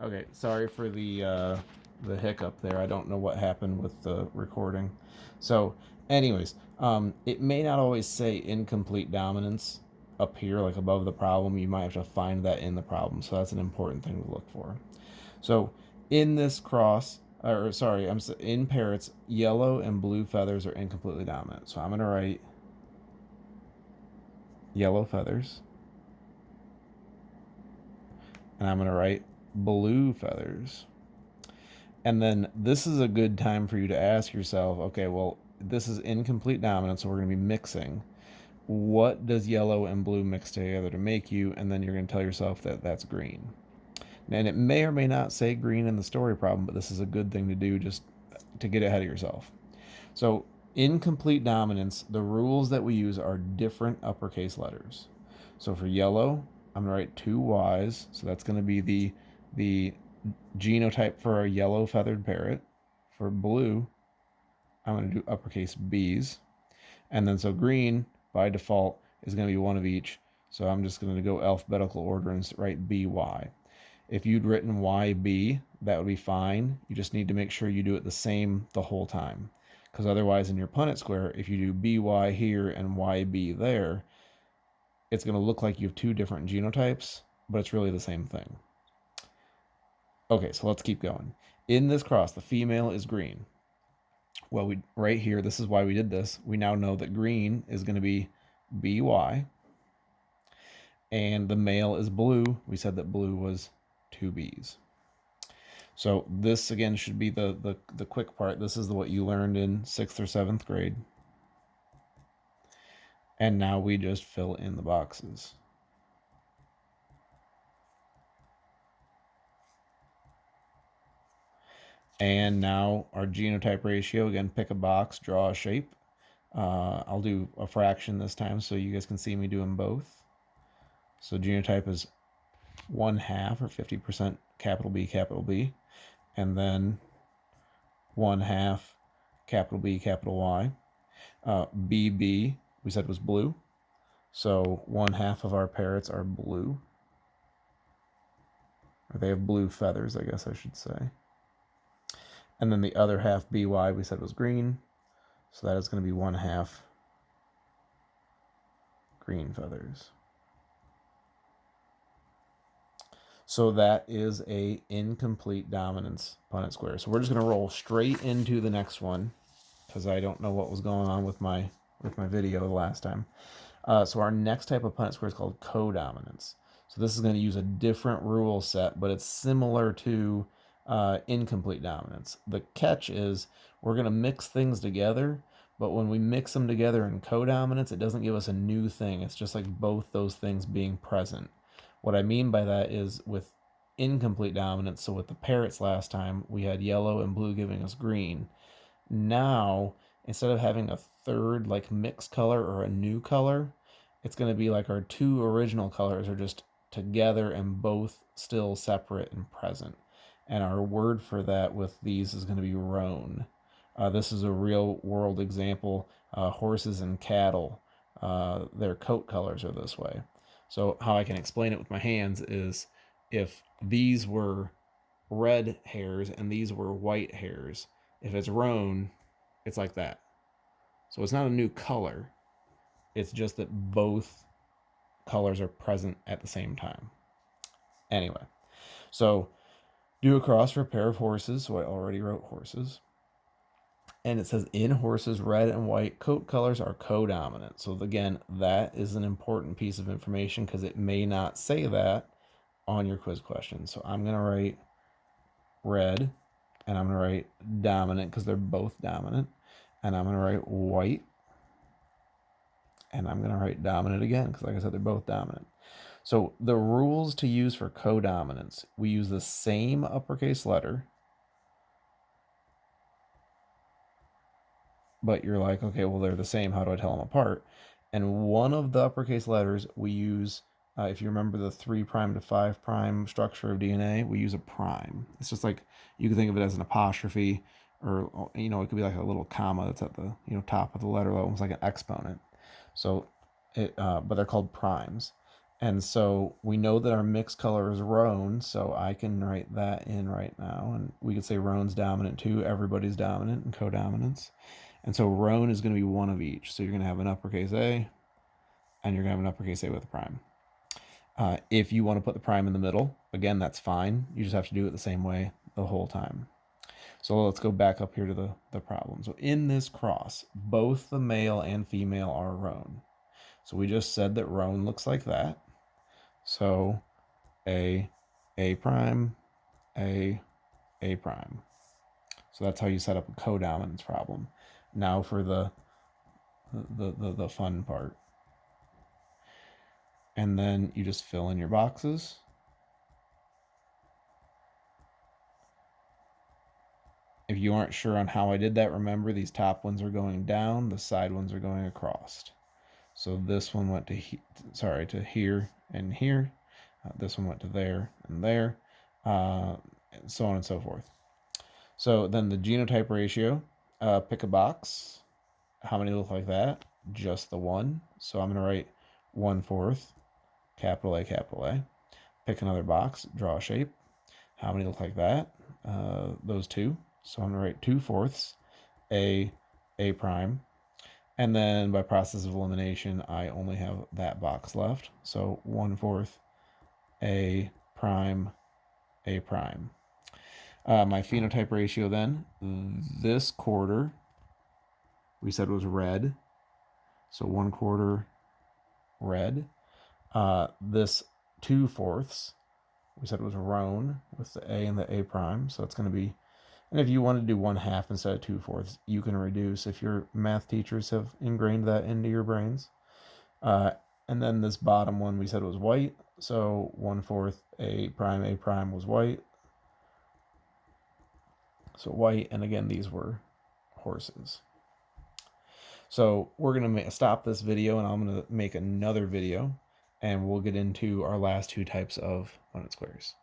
Okay, sorry for the hiccup there. I don't know what happened with the recording. So, anyways, it may not always say incomplete dominance up here, like above the problem. You might have to find that in the problem. So that's an important thing to look for. So, in this cross, or sorry, in parrots, yellow and blue feathers are incompletely dominant. So I'm gonna write yellow feathers, and I'm gonna write blue feathers. And then this is a good time for you to ask yourself, okay, well, this is incomplete dominance, so we're going to be mixing. What does yellow and blue mix together to make you? And then you're going to tell yourself that that's green. And it may or may not say green in the story problem, but this is a good thing to do just to get ahead of yourself. So, incomplete dominance, the rules that we use are different uppercase letters. So for yellow, I'm going to write two Y's. So that's going to be the genotype for a yellow feathered parrot. For blue, I'm going to do uppercase B's. And then so green, by default, is going to be one of each. So I'm just going to go alphabetical order and write BY. If you'd written YB, that would be fine. You just need to make sure you do it the same the whole time. Because otherwise, in your Punnett square, if you do BY here and YB there, it's going to look like you have two different genotypes, but it's really the same thing. Okay, so let's keep going. In this cross, the female is green. Well, right here, this is why we did this. We now know that green is going to be BY, and the male is blue. We said that blue was two B's. So this, again, should be the quick part. This is what you learned in 6th or 7th grade. And now we just fill in the boxes. And now our genotype ratio, again, pick a box, draw a shape. I'll do a fraction this time so you guys can see me doing both. So genotype is 1/2 or 50% capital B, and then 1/2 capital B, capital Y. BB, we said was blue. So 1/2 of our parrots are blue. Or they have blue feathers, I guess I should say. And then the other half, BY, we said was green. So that is going to be 1/2 green feathers. So that is a incomplete dominance Punnett square. So we're just going to roll straight into the next one because I don't know what was going on with my video the last time. So our next type of Punnett square is called codominance. So this is going to use a different rule set, but it's similar to incomplete dominance. The catch is we're going to mix things together, but when we mix them together in codominance, it doesn't give us a new thing. It's just like both those things being present. What I mean by that is with incomplete dominance, so with the parrots last time, we had yellow and blue giving us green. Now, instead of having a third like mixed color or a new color, it's going to be like our two original colors are just together and both still separate and present. And our word for that with these is going to be roan. This is a real world example. Horses and cattle, their coat colors are this way. So how I can explain it with my hands is if these were red hairs and these were white hairs, if it's roan, it's like that. So it's not a new color. It's just that both colors are present at the same time. Anyway, so do a cross for a pair of horses. So I already wrote horses. And it says in horses, red and white coat colors are codominant. So again, that is an important piece of information because it may not say that on your quiz question. So I'm going to write red and I'm going to write dominant because they're both dominant. And I'm going to write white and I'm going to write dominant again because like I said, they're both dominant. So the rules to use for codominance, we use the same uppercase letter, but you're like, okay, well, they're the same. How do I tell them apart? And one of the uppercase letters we use, if you remember the 3' to 5' structure of DNA, we use a prime. It's just like you can think of it as an apostrophe, or it could be like a little comma that's at the top of the letter, almost like an exponent. So, but they're called primes. And so we know that our mixed color is roan, so I can write that in right now. And we could say roan's dominant too. Everybody's dominant and codominance. And so roan is going to be one of each. So you're going to have an uppercase A, and you're going to have an uppercase A with a prime. If you want to put the prime in the middle, again, that's fine. You just have to do it the same way the whole time. So let's go back up here to the problem. So in this cross, both the male and female are roan. So we just said that roan looks like that. So A prime, A prime. So that's how you set up a codominance problem. Now for the fun part. And then you just fill in your boxes. If you aren't sure on how I did that, remember these top ones are going down, the side ones are going across. So this one went to here and here. This one went to there and there, and so on and so forth. So then the genotype ratio, pick a box. How many look like that? Just the one. So I'm going to write 1/4, capital A, capital A. Pick another box, draw a shape. How many look like that? Those two. So I'm going to write 2/4, A prime. And then by process of elimination, I only have that box left. So 1/4, A prime, A prime. My phenotype ratio then, this quarter we said was red. So 1/4 red. This 2/4 we said was roan with the A and the A prime. So it's going to be, and if you want to do 1/2 instead of 2/4, you can reduce if your math teachers have ingrained that into your brains. And then this bottom one we said was white. So 1/4 A prime was white. So white, and again, these were horses. So we're going to stop this video, and I'm going to make another video, and we'll get into our last two types of Punnett squares.